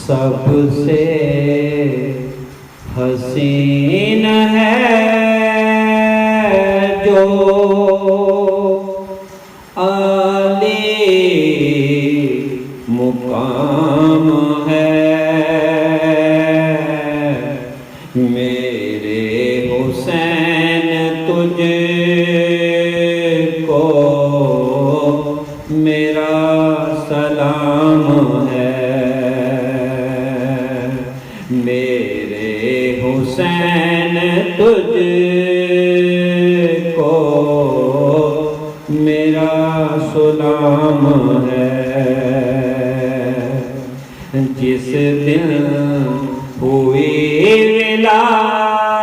سب سے حسین ہے جو عالی مقام ہے، میرے حسین تجھ کو میرا سلام ہے، میرے حسین تجھ کو میرا سلام ہے۔ جس دن ہوئی ولادت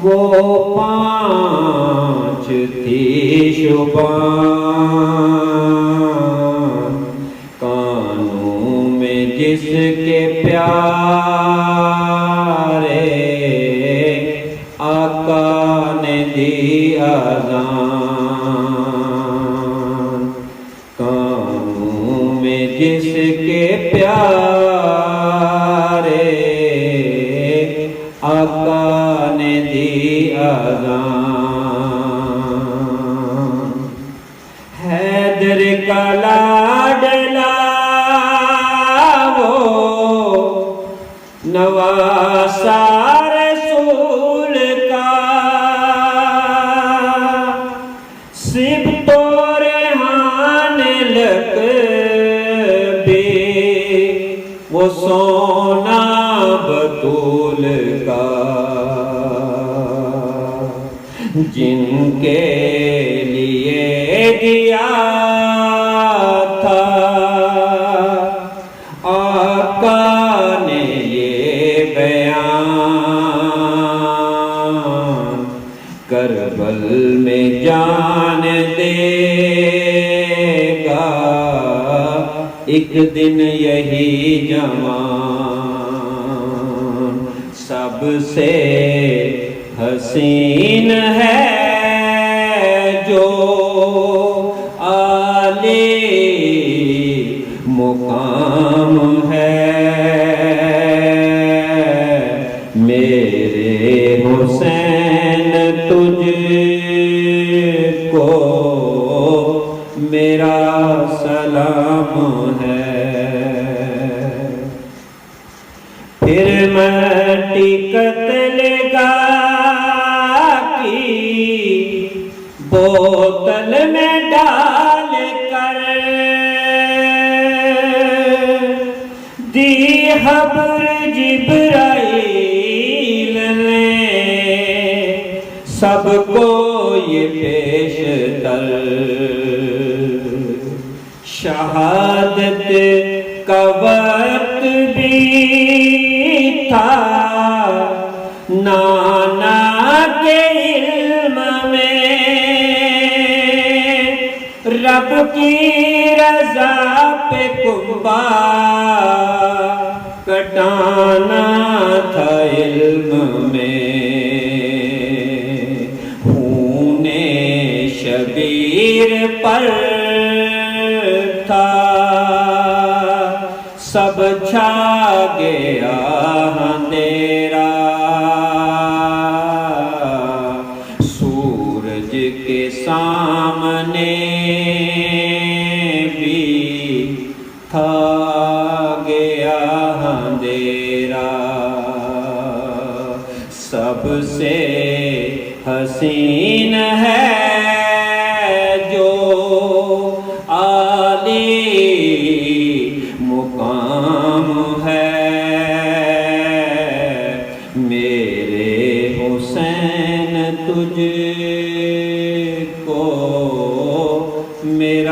وہ 5 تھی شبان، کانوں میں جس کے پیارے آقا نے دی اذان، کانوں میں جس کے پیارے آقا نے دی اذان، حیدر کا لاڈلا وہ نواسا رسول کا، سبط و ریحان لقبی وہ سونا بطول کا، جن کے لیے دیا تھا آقا نے یہ بیان، کربل میں جان دے گا ایک دن یہی جوان، سب سے حسین ہے جو عالی مقام ہے، میرے حسین تجھ کو میرا سلام ہے۔ پھر مٹی قتل گاہ کی بوتل میں ڈال کر دی خبر جبرائیل نے سب کو یہ پیشتر، شہادت کا وقت بھی تھا نانا کے علم میں، رب کی رضا پہ کنبا کٹانا تھا علم میں، خون شبیر پر تھا سب چھا گیا اندھیرا، سورج کے سامنے بھی تھا گیا اندھیرا، سب سے حسین ہے جو عالی مقام ہے، میرے حسین تجھ کو میرا